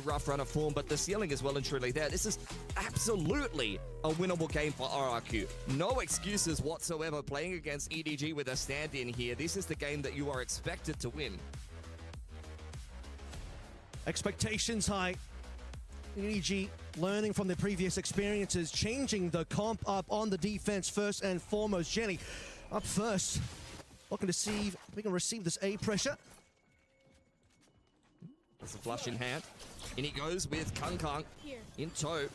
rough run of form, but the ceiling is well and truly there. This is absolutely a winnable game for RRQ. No excuses whatsoever playing against EDG with a stand-in here. This is the game that you are expected to win. Expectations high. EDG learning from their previous experiences, changing the comp up on the defense first and foremost. Jenny up first, looking to see if we can receive this A pressure. There's a flush in hand. In he goes with Kung in tow.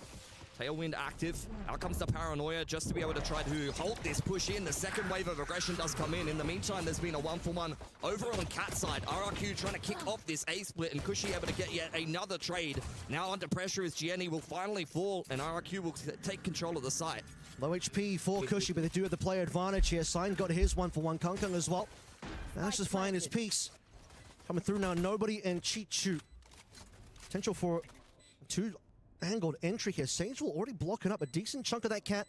Tailwind active. Out comes the Paranoia just to be able to try to hold this push in. The second wave of aggression does come in. In the meantime, there's been a 1-for-1 over on Cat side. RRQ trying to kick off this A split and Cushy able to get yet another trade. Now under pressure as Gianni will finally fall and RRQ will take control of the site. Low HP for Cushy, but they do have the player advantage here. Sign got his 1-for-1 Kung as well. Managed to find his piece. Coming through now, Nobody and Chichu. Potential for two-angled entry here. Sage will already blocking up a decent chunk of that Cat.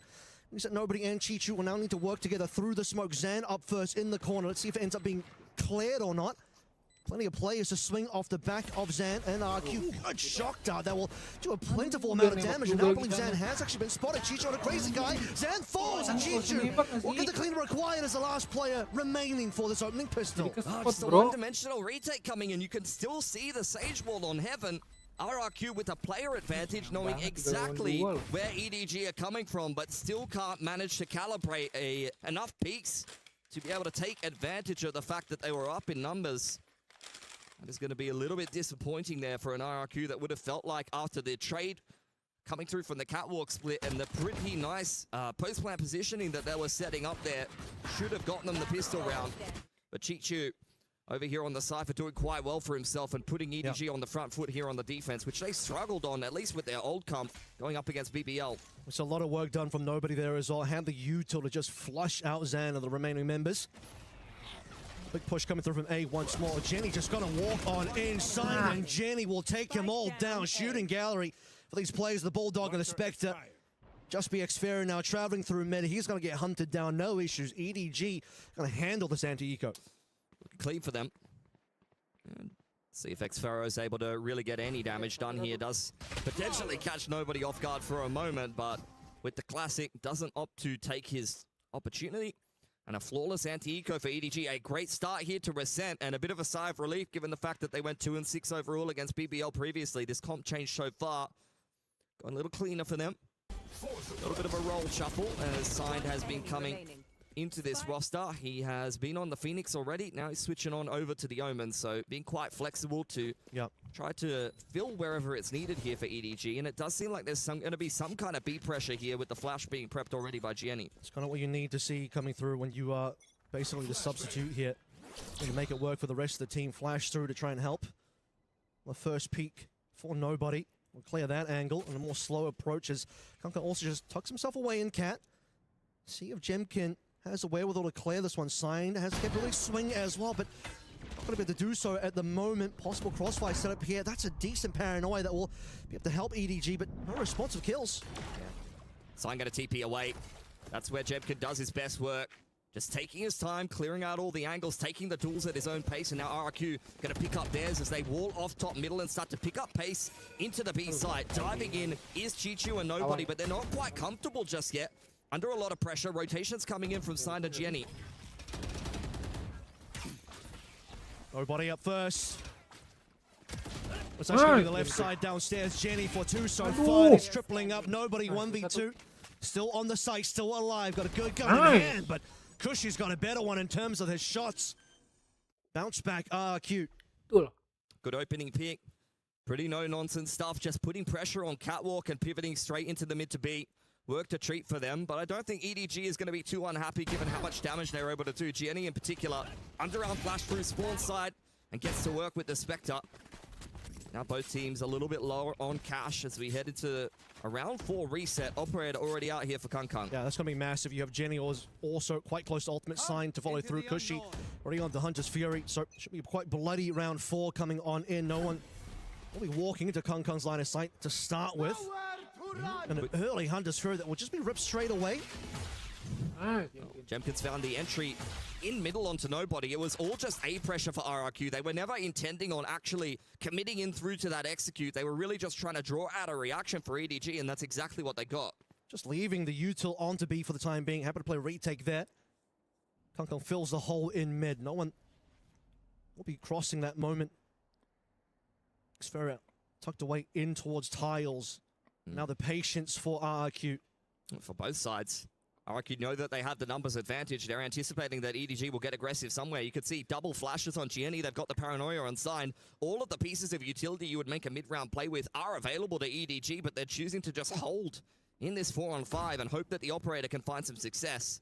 Means that Nobody and Chichu will now need to work together through the smoke. Zan up first in the corner. Let's see if it ends up being cleared or not. Plenty of players to swing off the back of Zan and RQ. Good shock dart that will do a plentiful amount of damage. And I believe Zan has actually been spotted. Chichu on a crazy guy. Zan falls and Chichu will get the clean required as the last player remaining for this opening pistol. Just a one-dimensional retake coming in. You can still see the Sage Wall on Heaven. RRQ with a player advantage, knowing exactly where EDG are coming from, but still can't manage to calibrate enough peaks to be able to take advantage of the fact that they were up in numbers. That is going to be a little bit disappointing there for an RRQ that would have felt like after the trade coming through from the catwalk split and the pretty nice post-plant positioning that they were setting up there should have gotten them the pistol round. But Chichu over here on the Cypher doing quite well for himself and putting EDG on the front foot here on the defense, which they struggled on, at least with their old comp, going up against BBL. It's a lot of work done from Nobody there as well. Had the util to just flush out Zan and the remaining members. Big push coming through from A once more. Jenny just gonna walk on inside and Jenny will take them all down. Shooting gallery for these players, the Bulldog and the Spectre. Just be Xferin now traveling through mid. He's gonna get hunted down, no issues. EDG gonna handle this anti-eco. Clean for them. And see if Xferro is able to really get any damage done here. Does potentially catch Nobody off guard for a moment, but with the classic, doesn't opt to take his opportunity. And a flawless anti-eco for EDG. A great start here to Resent and a bit of a sigh of relief given the fact that they went 2-6 overall against BBL previously. This comp change so far. Got a little cleaner for them. A little bit of a roll shuffle as Signed has been coming into this roster. He has been on the Phoenix already. Now he's switching on over to the Omen. So being quite flexible to try to fill wherever it's needed here for EDG. And it does seem like there's going to be some kind of B pressure here with the flash being prepped already by Gianni. It's kind of what you need to see coming through when you are basically the substitute here. You make it work for the rest of the team. Flash through to try and help. The first peek for Nobody. We'll clear that angle and a more slow approach as Kunka also just tucks himself away in Cat. See if Jemkin has a wherewithal to clear this one. Signed has a capability swing as well, but not going to be able to do so at the moment. Possible crossfire setup here. That's a decent Paranoia that will be able to help EDG, but no responsive kills. Sign going to TP away. That's where Jemkin does his best work. Just taking his time, clearing out all the angles, taking the tools at his own pace, and now RRQ going to pick up theirs as they wall off top middle and start to pick up pace into the B side. Diving in is Chichu and Nobody, but they're not quite comfortable just yet. Under a lot of pressure, rotations coming in from Signed and Gianni. Nobody up first. It's actually going to be the left side downstairs. Jenny for 2 so far. He's tripling up. Nobody 1v2. Still on the site, still alive. Got a good gun in hand, but Cushy's got a better one in terms of his shots. Bounce back, cute. Good opening pick. Pretty no-nonsense stuff. Just putting pressure on Catwalk and pivoting straight into the mid to B. Worked a treat for them, but I don't think EDG is going to be too unhappy given how much damage they were able to do. Gianni in particular, underarm flash through spawn side and gets to work with the Spectre. Now both teams a little bit lower on cash as we head into a round 4 reset. Operator already out here for Kung. Yeah, that's going to be massive. You have Jenny also quite close to ultimate Sign to follow through. Cushy already on the Hunter's Fury, so should be quite bloody round 4 coming on in. No one will be walking into Kung's line of sight to start with. And an early Hunter's Fury that will just be ripped straight away. Jemkin's found the entry in middle onto nobody. It was all just A pressure for RRQ. They were never intending on actually committing in through to that execute. They were really just trying to draw out a reaction for EDG, and that's exactly what they got. Just leaving the util on to B for the time being. Happy to play retake there. Kong fills the hole in mid. No one will be crossing that moment. Xferra tucked away in towards tiles. Now the patience for RRQ. For both sides. RRQ know that they have the numbers advantage. They're anticipating that EDG will get aggressive somewhere. You could see double flashes on Gianni. They've got the paranoia on Sign. All of the pieces of utility you would make a mid-round play with are available to EDG, but they're choosing to just hold in this 4-on-5 and hope that the operator can find some success.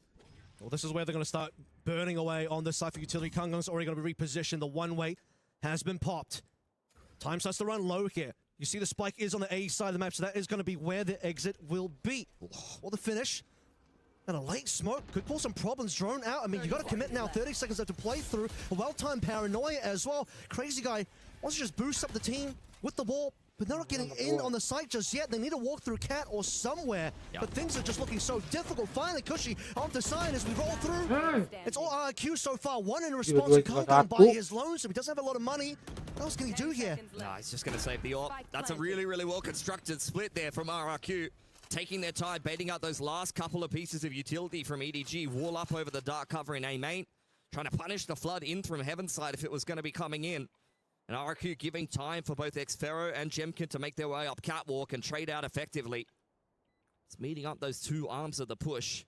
Well, this is where they're going to start burning away on the side for utility. Kong's already going to be repositioned. The one-way has been popped. Time starts to run low here. You see the spike is on the A side of the map, so that is going to be where the exit will be. Or the finish. And a late smoke could cause some problems. Drone out. I mean, you got to commit now. 30 seconds left to play through. A well-timed paranoia as well. Crazy guy wants to just boost up the team with the wall, but they're not getting in on the site just yet. They need to walk through Cat or somewhere. But things are just looking so difficult. Finally, Cushy onto Sign as we roll through. It's all RRQ so far. One in response to Kong by his lonesome. He doesn't have a lot of money. What else can he do here? Nah, he's just going to save the AWP. That's a really, really well-constructed split there from RRQ. Taking their time, baiting out those last couple of pieces of utility from EDG. Wall up over the dark cover in A main. Trying to punish the flood in from Heaven side if it was going to be coming in. And RRQ giving time for both Xferro and Jemkin to make their way up catwalk and trade out effectively. It's meeting up those two arms of the push.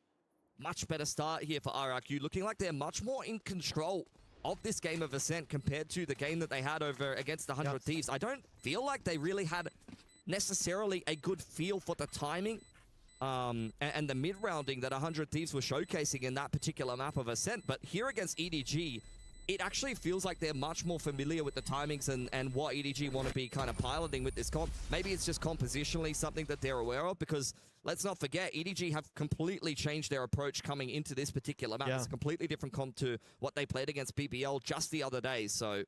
Much better start here for RRQ. Looking like they're much more in control of this game of Ascent compared to the game that they had over against the 100 Thieves. I don't feel like they really had necessarily a good feel for the timing and the mid-rounding that 100 Thieves were showcasing in that particular map of Ascent. But here against EDG, it actually feels like they're much more familiar with the timings and what EDG want to be kind of piloting with this comp. Maybe it's just compositionally something that they're aware of, because let's not forget, EDG have completely changed their approach coming into this particular map. It's a completely different comp to what they played against BBL just the other day. So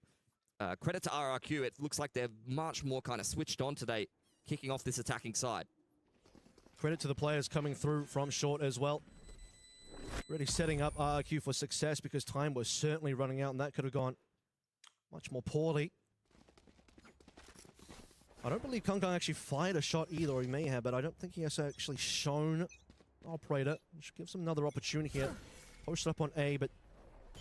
credit to RRQ. It looks like they're much more kind of switched on today, kicking off this attacking side. Credit to the players coming through from short as well. Really setting up RRQ for success, because time was certainly running out and that could have gone much more poorly. I don't believe Kong actually fired a shot either, or he may have, but I don't think he has actually shown operator. Which gives him another opportunity here. Posted up on A, but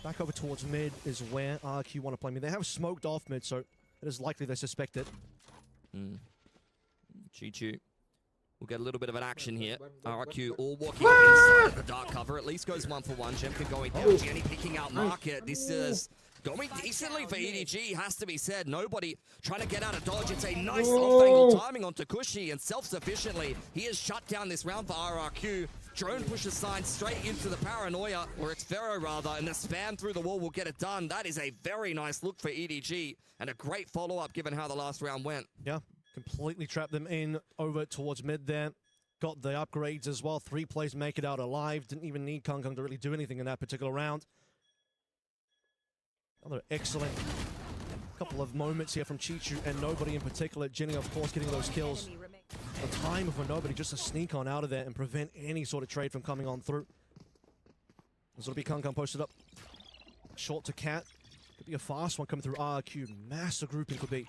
back over towards mid is where RRQ want to play. I mean, they have smoked off mid, so it is likely they suspect it. Chi-Chu. We'll get a little bit of an action here. RRQ all walking inside the dark cover. At least goes 1-for-1. Jemkin going down. Gianni picking out market. This is going decently for EDG, has to be said. Nobody trying to get out of dodge. It's a nice off-angle timing onto Cushy, and self-sufficiently, he has shut down this round for RRQ. Drone pushes Sign straight into the paranoia, or Xferro rather, and the spam through the wall will get it done. That is a very nice look for EDG, and a great follow-up given how the last round went. Yeah. Completely trapped them in over towards mid there. Got the upgrades as well. 3 plays make it out alive. Didn't even need Kong to really do anything in that particular round. Another excellent couple of moments here from Chi-Chu and nobody in particular. Jenny, of course, getting those kills. The time for nobody just to sneak on out of there and prevent any sort of trade from coming on through. This will be Kong posted up. Short to Cat. Could be a fast one coming through RRQ. Massive grouping could be.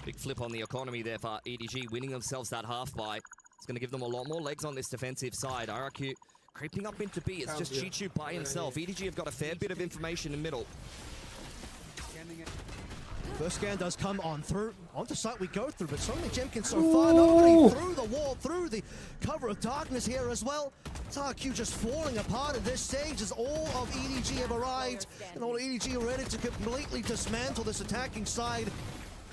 Big flip on the economy there for EDG, winning themselves that half buy. It's going to give them a lot more legs on this defensive side. RRQ creeping up into B. It's just Chi-Chu by himself. EDG have got a fair bit of information in middle. First scan does come on through. Onto site we go through, but so many Jemkin so far. Nobody through the wall, through the cover of darkness here as well. It's RRQ just falling apart at this stage as all of EDG have arrived. And all EDG are ready to completely dismantle this attacking side.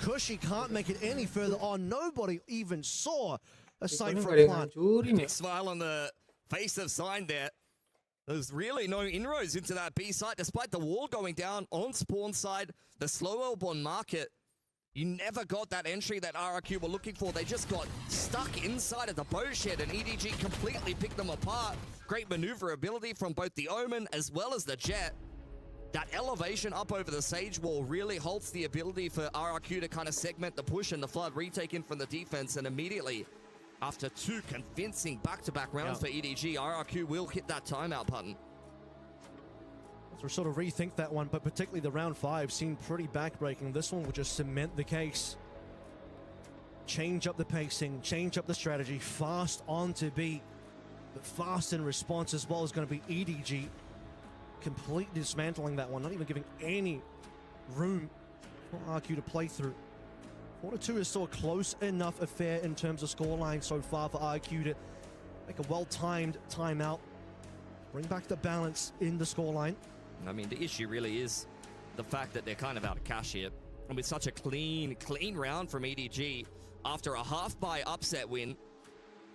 Cushy can't make it any further on. Nobody even saw a site for a plant. Big smile on the face of Sign there. There's really no inroads into that B site, despite the wall going down on spawn side, the slow elbow market. You never got that entry that RRQ were looking for. They just got stuck inside of the bow shed, and EDG completely picked them apart. Great maneuverability from both the Omen as well as the Jet. That elevation up over the Sage wall really halts the ability for RRQ to kind of segment the push and the flood, retake in from the defense, and immediately After 2 convincing back-to-back rounds for EDG, RRQ will hit that timeout button. So we're sort of rethink that one, but particularly the round 5 seemed pretty backbreaking. This one will just cement the case. Change up the pacing, change up the strategy, fast on to B, but fast in response as well is going to be EDG. Completely dismantling that one, not even giving any room for RRQ to play through. 4-2 is still a close enough affair in terms of scoreline so far for RRQ to make a well-timed timeout. Bring back the balance in the scoreline. I mean, the issue really is the fact that they're kind of out of cash here. And with such a clean round from EDG, after a half-buy upset win,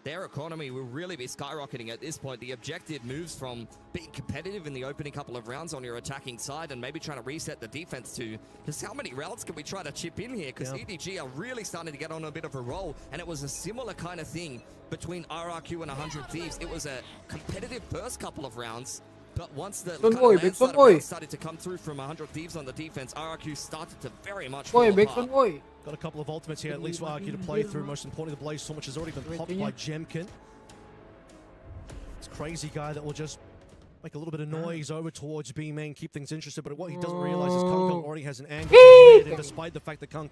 their economy will really be skyrocketing at this point. The objective moves from being competitive in the opening couple of rounds on your attacking side and maybe trying to reset the defense to just how many rounds can we try to chip in here? Because EDG are really starting to get on a bit of a roll, and it was a similar kind of thing between RRQ and 100 Thieves. It was a competitive first couple of rounds, but once the kind of landslide of rounds started to come through from 100 Thieves on the defense, RRQ started to very much fall apart. Got a couple of ultimates here, at least for RRQ to play through. Most importantly, the Blaze Storm, which has already been popped by Jemkin. It's Crazy Guy that will just make a little bit of noise over towards B main, keep things interested. But what he doesn't realize is Kung already has an angle to and despite the fact that Kung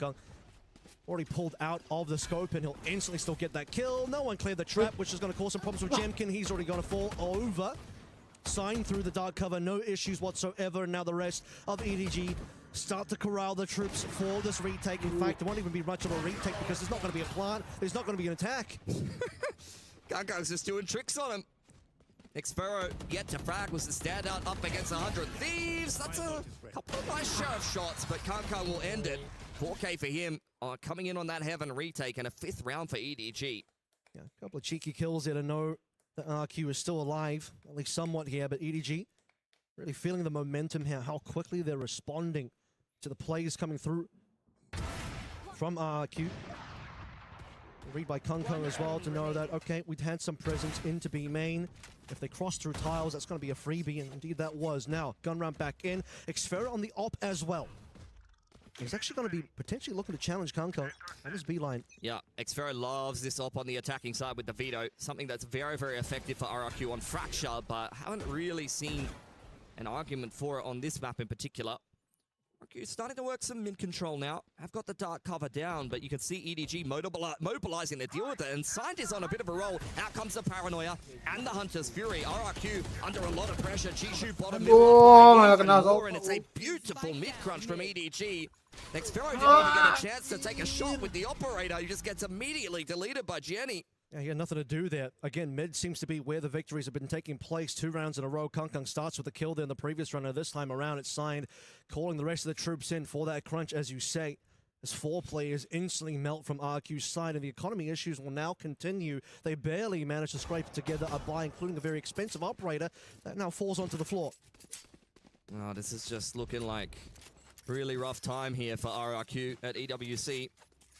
already pulled out of the scope, and he'll instantly still get that kill. No one cleared the trap, which is going to cause some problems with Jemkin. He's already going to fall over. Sign through the dark cover, no issues whatsoever. And now the rest of EDG start to corral the troops for this retake. In fact, it won't even be much of a retake because there's not going to be a plant. There's not going to be an attack. Gaga's just doing tricks on him. Xfero yet to frag was the standout up against 100 Thieves. That's a couple of nice sheriff shots, but Kankan will end it. 4K for him coming in on that Heaven retake and a 5th round for EDG. Yeah, a couple of cheeky kills there to know that RQ is still alive, at least somewhat here, but EDG really feeling the momentum here, how quickly they're responding to the plays coming through from RQ. Read by Kunko as well to know that, okay, we'd had some presence into B main. If they cross through tiles, that's going to be a freebie, and indeed that was. Now, gun round back in. Xfera on the op as well. He's actually going to be potentially looking to challenge Kunko on his B line. Yeah, Xfera loves this op on the attacking side with the veto. Something that's very, very effective for RRQ on Fracture, but haven't really seen an argument for it on this map in particular. RRQ starting to work some mid control now. Have got the dark cover down, but you can see EDG mobilizing to deal with it. And Scientist on a bit of a roll. Out comes the Paranoia and the Hunter's Fury. RRQ under a lot of pressure. Chishu bottom middle. And it's a beautiful mid crunch from EDG. Xfero didn't even get a chance to take a shot with the operator. He just gets immediately deleted by Jenny. Yeah, he had nothing to do there. Again, mid seems to be where the victories have been taking place. 2 rounds in a row. Kung starts with a kill there in the previous round. This time around, it's Signed, calling the rest of the troops in for that crunch, as you say. As 4 players instantly melt from RQ's side, and the economy issues will now continue. They barely managed to scrape together a buy, including a very expensive operator that now falls onto the floor. Oh, this is just looking like really rough time here for RRQ at EWC.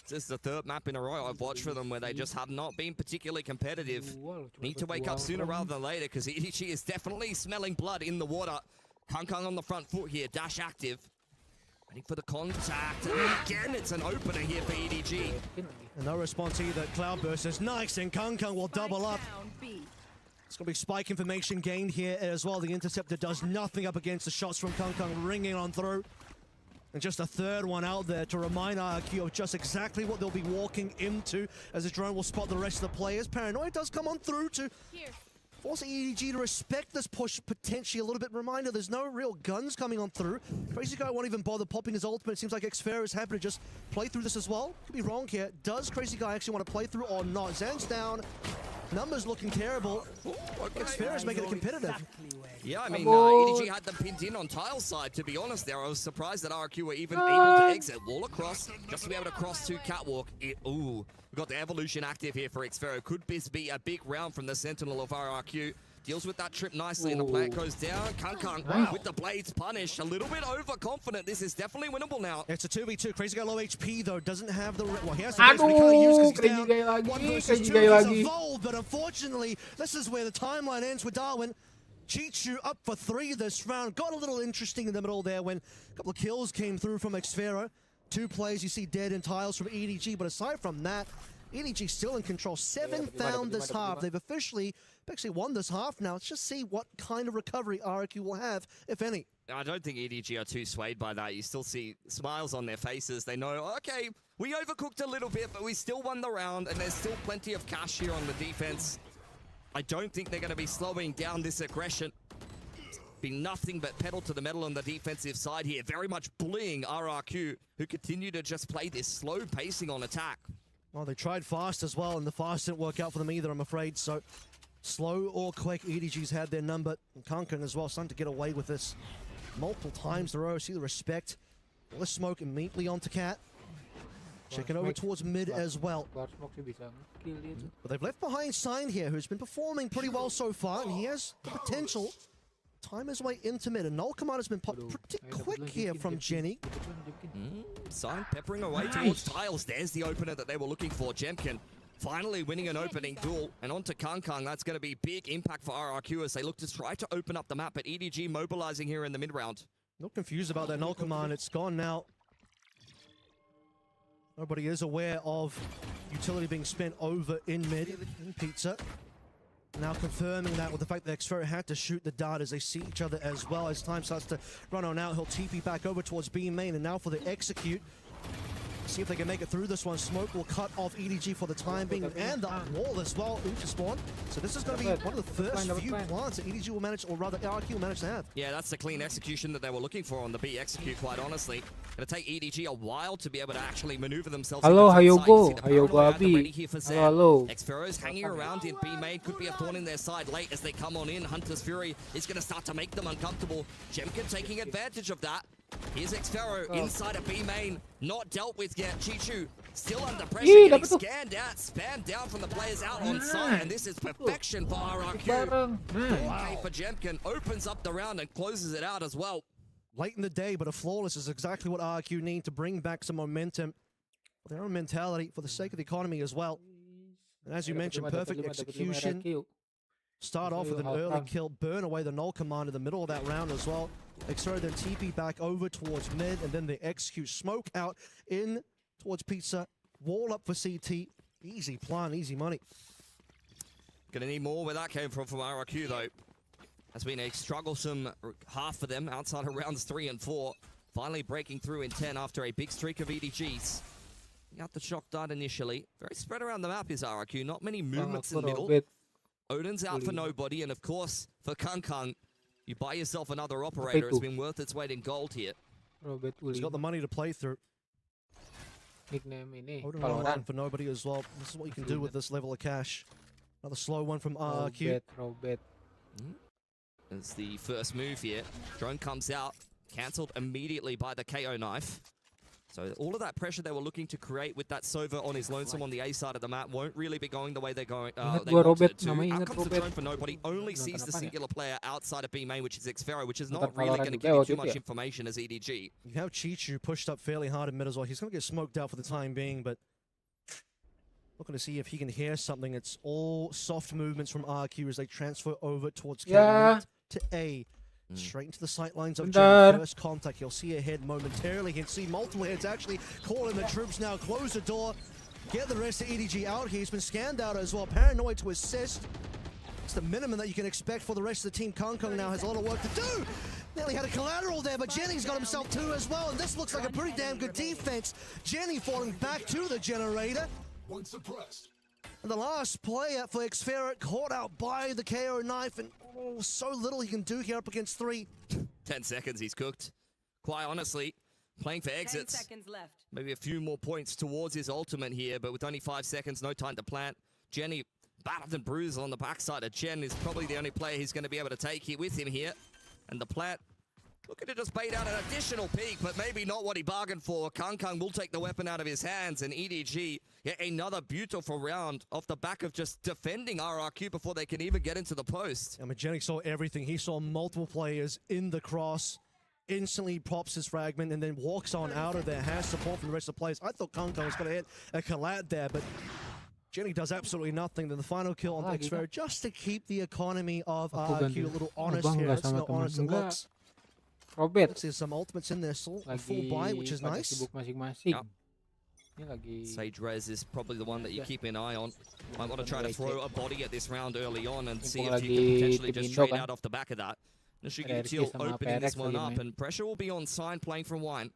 This is the 3rd map in a row I've watched for them where they just have not been particularly competitive. Need to wake up sooner rather than later because EDG is definitely smelling blood in the water. Kung on the front foot here, dash active. Waiting for the contact. And again, it's an opener here for EDG. And no response either. Cloudburst is nice, and Kung will double up. It's going to be spike information gained here as well. The Interceptor does nothing up against the shots from Kung ringing on through. And just a 3rd one out there to remind RRQ of just exactly what they'll be walking into as the drone will spot the rest of the players. Paranoia does come on through to force EDG to respect this push potentially a little bit. Reminder, there's no real guns coming on through. Crazy Guy won't even bother popping his ultimate. It seems like Xfera is happy to just play through this as well. Could be wrong here. Does Crazy Guy actually want to play through or not? Zan's down. Numbers looking terrible. Xfera's making it competitive. Yeah, I mean, EDG had them pinned in on tile side, to be honest there. I was surprised that RQ were even able to exit. Wall across, just to be able to cross to Catwalk. Ooh, we've got the Evolution active here for Xfero. Could this be a big round from the Sentinel of RRQ? Deals with that trip nicely, and the plant goes down. Kung with the blades punished. A little bit overconfident. This is definitely winnable now. It's a 2v2. Crazy Guy low HP, though. Doesn't have the... Well, he has the base, but he can't use because he's down. 1 versus 2 is evolved, but unfortunately, this is where the timeline ends with Darwin. Chichu up for 3 this round. Got a little interesting in the middle there when a couple of kills came through from Xfera. 2 players you see dead in tiles from EDG, but aside from that, EDG still in control. 7 down this half. They've officially won this half now. Let's just see what kind of recovery RRQ will have, if any. I don't think EDG are too swayed by that. You still see smiles on their faces. They know, okay, we overcooked a little bit, but we still won the round, and there's still plenty of cash here on the defense. I don't think they're going to be slowing down this aggression. Be nothing but pedal to the metal on the defensive side here. Very much bullying RRQ, who continue to just play this slow pacing on attack. Well, they tried fast as well, and the fast didn't work out for them either, I'm afraid. So, slow or quick, EDG's had their number. And Kankan as well, starting to get away with this multiple times in a row. See the respect. All the smoke immediately onto Cat. Checking over towards mid as well. But they've left behind Sign here, who's been performing pretty well so far, and he has the potential to time his way into mid. And Null Command has been popped pretty quick here from Jenny. Sign peppering away towards tiles. There's the opener that they were looking for. Jemkin finally winning an opening duel. And onto Kangkang. That's going to be big impact for RRQ as they look to try to open up the map. But EDG mobilizing here in the mid-round. Not confused about that Null Command. It's gone now. Nobody is aware of utility being spent over in mid in Pizza. Now confirming that with the fact that Xferro had to shoot the dart as they see each other as well. As time starts to run on out, he'll TP back over towards B main, and now for the execute. See if they can make it through this one. Smoke will cut off EDG for the time being, and the wall as well into spawn. So this is going to be one of the first few plants that EDG will manage, or rather RRQ will manage to have. Yeah, that's the clean execution that they were looking for on the B execute, quite honestly. Going to take EDG a while to be able to actually maneuver themselves. Hello, Hayogo. Hayogo Abi. Hello. Xferro's hanging around in B main. Could be a thorn in their side late as they come on in. Hunter's Fury is going to start to make them uncomfortable. Jemkin taking advantage of that. Here's Xferro inside of B main. Not dealt with yet. Chichu still under pressure. Getting scanned out. Spammed down from the players out on side. And this is perfection for RRQ. 4K for Jemkin. Opens up the round and closes it out as well. Late in the day, but a flawless is exactly what RRQ need to bring back some momentum. Their own mentality for the sake of the economy as well. And as you mentioned, perfect execution. Start off with an early kill, burn away the Null Command in the middle of that round as well. Xferro then TP back over towards mid, and then they execute smoke out in towards Pizza. Wall up for CT. Easy plan, easy money. Gonna need more where that came from RRQ though. Has been a strugglesome half for them outside of rounds 3 and 4. Finally breaking through in 10 after a big streak of EDGs. Got the shock dart initially. Very spread around the map is RRQ. Not many movements in the middle. Odin's out for nobody. And of course, for Kangkang, you buy yourself another operator. It's been worth its weight in gold here. He's got the money to play through. Odin on for nobody as well. This is what you can do with this level of cash. Another slow one from RRQ. It's the first move here. Drone comes out, cancelled immediately by the KO knife. So all of that pressure they were looking to create with that Sova on his lonesome on the A side of the map won't really be going the way they're going. They wanted it to. Out comes the drone for nobody. Only sees the singular player outside of B main, which is Xferro, which is not really going to give you too much information as EDG. You have Chichu pushed up fairly hard in mid as well. He's going to get smoked out for the time being, but looking to see if he can hear something. It's all soft movements from RRQ as they transfer over towards mid to A. Straight into the sight lines of Jenny. First contact. He'll see a head momentarily. He can see multiple heads actually. Call in the troops now. Close the door. Get the rest of EDG out here. He's been scanned out as well. Paranoid to assist. It's the minimum that you can expect for the rest of the team. Kangkang now has a lot of work to do. Nearly had a collateral there, but Jenny's got himself two as well. And this looks like a pretty damn good defense. Jenny falling back to the generator. One suppressed. And the last player for Xferro caught out by the KO knife, and so little he can do here up against 3. 10 seconds, he's cooked. Quite honestly, playing for exits. 10 seconds left. Maybe a few more points towards his ultimate here, but with only 5 seconds, no time to plant. Jenny, battered and bruised on the backside of Chen, is probably the only player he's going to be able to take here with him here. And the plant, looking to just bait out an additional peak, but maybe not what he bargained for. Kangkang will take the weapon out of his hands, and EDG, yet another beautiful round off the back of just defending RRQ before they can even get into the post. I mean, Jenny saw everything. He saw multiple players in the cross, instantly pops his fragment, and then walks on out of there, has support from the rest of the players. I thought Kangkang was going to hit a collat there, but Jenny does absolutely nothing. Then the final kill on Xferro, just to keep the economy of RRQ a little honest here. That's not honest it looks. Robert. There's some ultimates in there, so a full buy, which is nice. Masing-masing. Ini lagi Sage Rez is probably the one that you keep an eye on. I want to try to throw a body at this round early on and see if you can potentially just trade out off the back of that. Nishiguchi opening this one up, and pressure will be on Sign playing from Wine.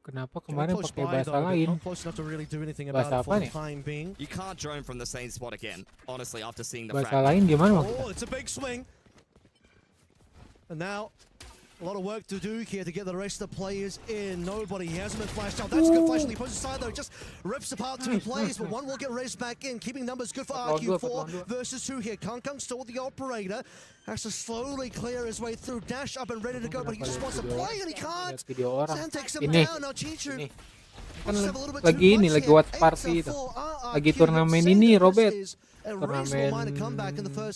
Kenapa kemarin pakai bahasa lain? Not close enough to really do anything about it for the time being. You can't drone from the same spot again, honestly, after seeing the Bahasa lain gimana Oh, maksudnya? it's a big swing. And now, a lot of work to do here to get the rest of the players in. Nobody hasn't been flashed out. That's a good flash on the opposite side, though. Just rips apart two players, but one will get raised back in. Keeping numbers good for RQ4 versus 2 here. Kangkang still with the operator. Has to slowly clear his way through. Dash up and ready to go, but he just wants to play and he can't. Sam takes him down. Now Chichu. Kan lagi ini, lagi watch party itu. Lagi turnamen ini, Robert. Turnamen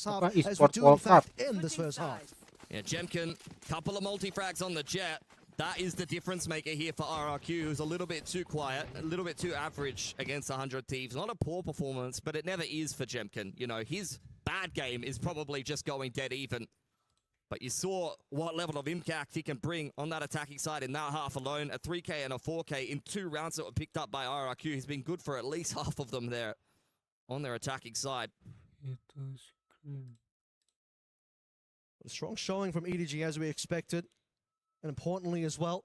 apa, e-sport World Cup. Yeah, Jemkin, couple of multi-frags on the jet. That is the difference maker here for RRQ, who's a little bit too quiet, a little bit too average against 100 Thieves. Not a poor performance, but it never is for Jemkin. You know, his bad game is probably just going dead even. But you saw what level of impact he can bring on that attacking side in that half alone. A 3K and a 4K in 2 rounds that were picked up by RRQ. He's been good for at least half of them there on their attacking side. A strong showing from EDG as we expected. And importantly as well,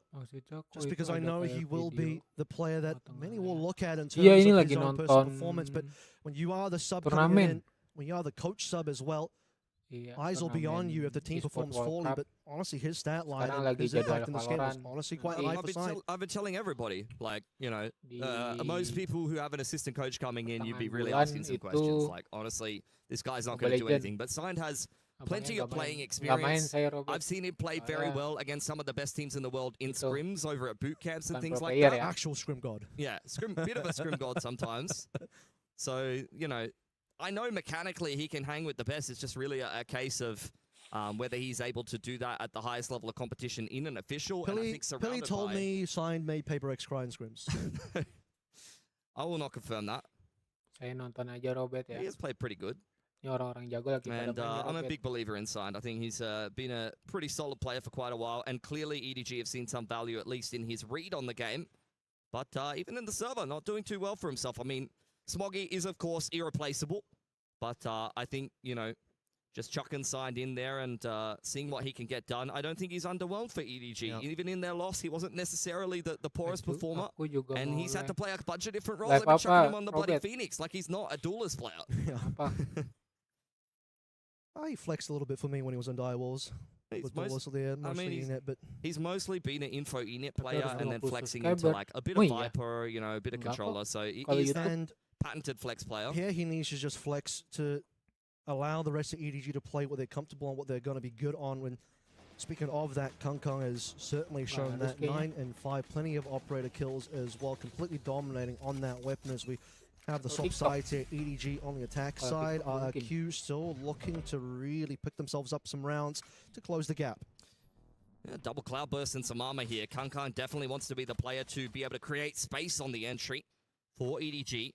just because I know he will be the player that many will look at in terms of his own personal performance. But when you are the sub coming in, when you are the coach sub as well, eyes will be on you if the team performs poorly. But honestly, his stat line and his impact in this game is honestly quite high for Sign. I've been telling everybody, like, you know, most people who have an assistant coach coming in, you'd be really asking some questions. Like, honestly, this guy's not going to do anything. But Sign has plenty of playing experience. I've seen him play very well against some of the best teams in the world in scrims over at boot camps and things like that. Actual scrim god. Yeah, bit of a scrim god sometimes. So, you know, I know mechanically he can hang with the best. It's just really a case of whether he's able to do that at the highest level of competition in an official. Billy told me Sign made PRX cry in scrims. I will not confirm that. Saya nonton aja Robert ya. He has played pretty good. Ini orang-orang jago lagi pada And main I'm a Robert. big believer in Sign. I think he's been a pretty solid player for quite a while. And clearly EDG have seen some value, at least in his read on the game. But even in the server, not doing too well for himself. I mean, Smoggy is, of course, irreplaceable. But I think, you know, just chucking Signed in there and seeing what he can get done. I don't think he's underwhelmed for EDG. Yeah. Even in their loss, he wasn't necessarily the poorest performer. And he's had to play a bunch of different roles. They've been chucking him on the bloody Phoenix like he's not a duelist player. He flexed a little bit for me when he was on Dire Walls. He's mostly been an info init player and then flexing into like a bit of Viper, you know, a bit of controller. So he's a patented flex player. Here he needs to just flex to allow the rest of EDG to play what they're comfortable on, what they're going to be good on. When speaking of that, Kangkang has certainly shown that 9 and 5, plenty of operator kills as well, completely dominating on that weapon as we have the soft side here, EDG on the attack side. RRQ still looking to really pick themselves up some rounds to close the gap. Yeah, double Cloudburst and some armor here. Kangkang definitely wants to be the player to be able to create space on the entry for EDG.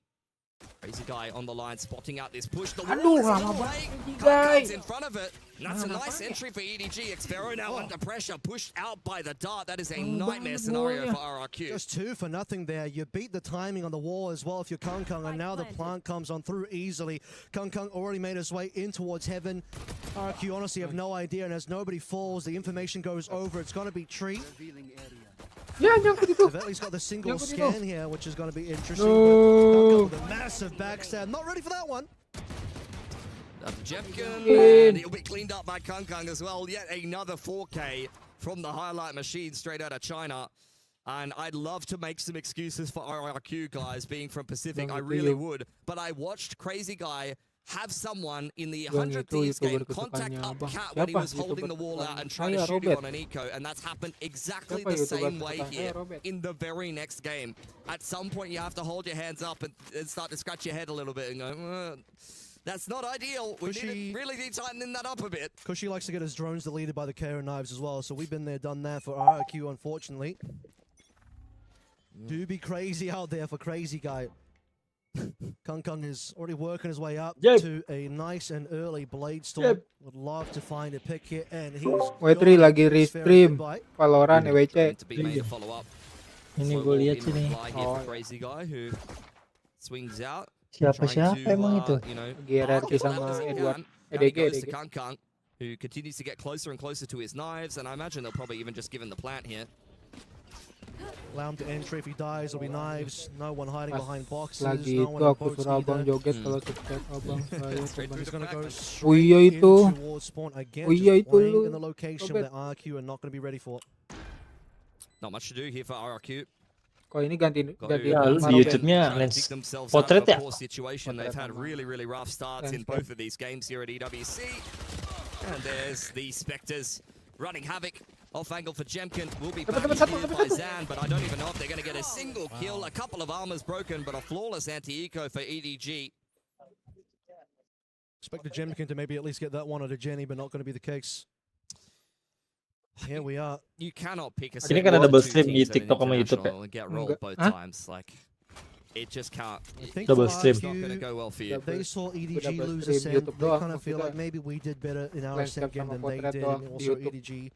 Crazy guy on the line, spotting out this push. The wall is away. Kangkang's in front of it. And that's a nice entry for EDG. Xfero now under pressure, pushed out by the dart. That is a nightmare scenario for RRQ. Just 2 for nothing there. You beat the timing on the wall as well if you're Kangkang, and now the plant comes on through easily. Kangkang already made his way in towards heaven. RRQ honestly have no idea, and as nobody falls, the information goes over. It's going to be Tree. They've at least got the single scan here, which is going to be interesting. But with a massive backstab. Not ready for that one. Jemkin, and he'll be cleaned up by Kangkang as well. Yet another 4K from the highlight machine straight out of China. And I'd love to make some excuses for RRQ guys being from Pacific. I really would. But I watched Crazy Guy have someone in the 100 Thieves game contact up Cat when he was holding the wall out and trying to shoot it on an eco, and that's happened exactly the same way here in the very next game. At some point you have to hold your hands up and start to scratch your head a little bit and go, that's not ideal. We really need to tighten that up a bit. Cushy likes to get his drones deleted by the KO knives as well, so we've been there, done that for RRQ, unfortunately. Do be crazy out there for Crazy Guy. Kangkang is already working his way up to a nice and early blade storm. Would love to find a pick here, and he's W3 lagi restream Valorant EWC. Ini Slow gue walk lihat in sini. reply here for Oh. Crazy Guy who swings out. Siapa You emang itu? know, RRQ as sama well as he Edward. can. Down he EDG, goes to EDG. Kang Kang, who continues to get closer and closer to his knives, and I imagine they'll probably even just give him the plant here. Allow him to enter. If he dies, there'll be knives. No one hiding Pas behind boxes. lagi No itu one in aku boats suruh abang either. joget kalau sukses abang saya Straight coba. He's going to go Oh straight iya itu. in towards spawn again. Oh iya Just itu playing lu. in the location Robert. that RRQ are not going to be ready for. Not much to do here for RRQ. Kok ini ganti Got ganti Ya, lu nama di Robert. YouTube-nya trying to lens dig themselves potret out of a ya? poor situation. They've had Potret really rough starts in Lens both of these games here at EWC. And there's the Spectres running havoc. Off angle for Jemkin. Will be back here by Zan, but I don't even know if they're going to get a single kill. A couple of armors broken, but a flawless anti-eco for EDG. Expect the Jemkin to maybe at least get that one out of Jenny, but not going to be the case. Here we are. You cannot pick a Ini kan ada two double stream teams di at an TikTok sama YouTube ya? international and get rolled both Hah? times. Like, it just can't. I think Double for stream. It's not going to RRQ, go well for you. they saw EDG double lose a stream set. YouTube They doang, kind of feel maksudnya. like maybe we did better in our Landscape second sama than they potret did. doang And di also YouTube. EDG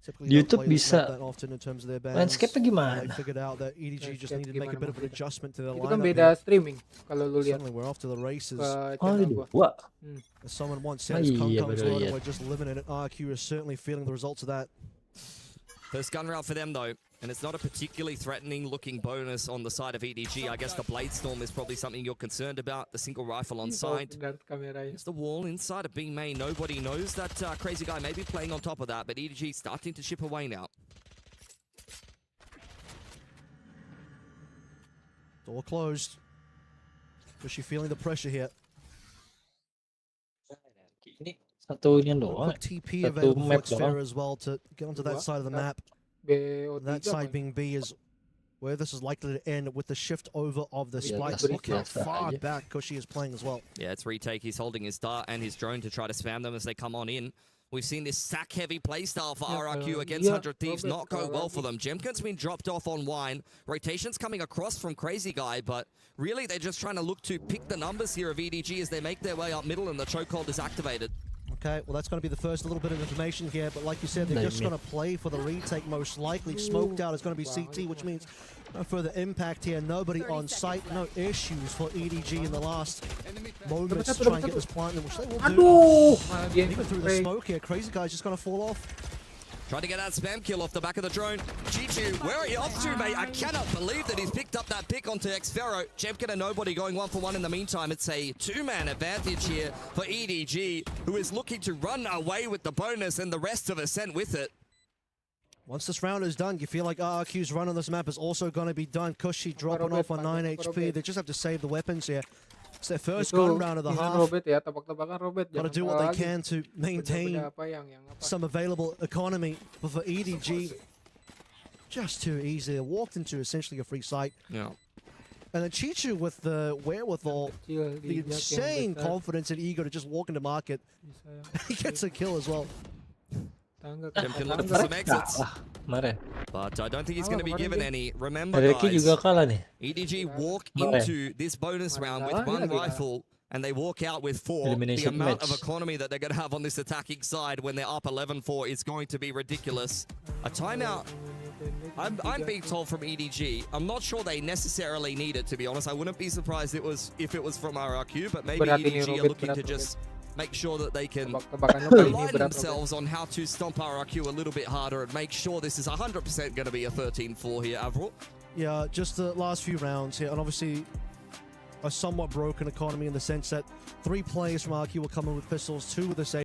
typically Di don't YouTube play this map bisa. that often in terms of their bans. Landscape-nya gimana? They figured out that EDG just Landscape needed to make a gimana bit of an maksudnya? adjustment to their Itu kan lineup. beda here. streaming kalau lu lihat Suddenly we're off to the races. ke Oh, channel di gua. dua. As someone once Oh, said, iya, Kung baru Kung's loaded, lihat. we're just living in it. RRQ is certainly feeling the results of that. First gun round for them, though. And it's not a particularly threatening-looking bonus on the side of EDG. I guess the Blade Storm is probably something you're concerned about. The single rifle on side. Guard kameranya. It's the wall inside of B main. Nobody knows that Crazy Guy may be playing on top of that, but EDG starting to chip away now. Door closed. Was she feeling the pressure here? Ini satu ini doang. Quick TP Satu available for map Xfera doang. as well to get onto that Dua. side of the map. BO3 That side apa? being B is where this is likely to end with the shift over of the Yeah, spikes. that's Look how biasa far aja. back Kushi is playing as well. Yeah, it's retake. He's holding his dart and his drone to try to spam them as they come on in. We've seen this sack-heavy playstyle for Yeah, RRQ against yeah, 100 Thieves Robert, not go well lagi. for them. Jemkin's been dropped off on Wine. Rotation's coming across from Crazy Guy, but really they're just trying to look to pick the numbers here of EDG as they make their way up middle and the chokehold is activated. Okay, well that's going to be the first little bit of information here, but like you said, they're just going to play for the retake most likely. Smoked out is going to be CT, which means no further impact here. Nobody on site, no issues for EDG in the last moments to try and get this plant, which they will do. Aduh, malah dia Even through the spray. smoke here, Crazy Guy's just going to fall off. Trying to get that spam kill off the back of the drone. Chichu, where are you off to, mate? I cannot believe that he's picked up that pick onto Xfero. Jemkin and Nobody going 1-for-1 in the meantime. It's a two-man advantage here for EDG, who is looking to run away with the bonus and the rest of us sent with it. Once this round is done, you feel like RRQ's run on this map is also going to be done. Kushi dropping off on 9 HP. They just have to save the weapons here. It's their first Itu gun round of the dengan half. Robert ya, tebak-tebakan Robert. Got to Jangan do what salah they lagi. can to maintain Beda-beda apa yang apa. some available economy. But for EDG, just too easy. They walked into essentially a free site. Yeah. And then Chichu with the wherewithal, Kecil, the lihat yang insane besar. confidence and ego to just walk into market. Bisa yang He gets a kill as well. tangga Jemkin looking tangga. for some exits. Kalah kemarin. But I don't think he's Kalah going to be kemarin given dia. any. Remember, RRQ guys, juga kalah nih. EDG walk Kemarin. into this bonus round with Kalah, one dia lagi rifle, and they walk out with 4. The Elimination amount of match. economy that they're going to have on this attacking side when they're up 11-4 is going to be ridiculous. A timeout. I'm being told from EDG. I'm not sure they necessarily need it, to be honest. I wouldn't be surprised if it was from RRQ, but maybe Berat ini, EDG are Robert, looking berat, to just make sure that they can Tebak-tebakan lo kali ini align berat Robert. themselves on how to stomp RRQ a little bit harder and make sure this is 100% going to be a 13-4 here, Avril. Yeah, just the last few rounds here. And obviously, a somewhat broken economy in the sense that 3 players from RQ will come in with pistols, 2 with the same.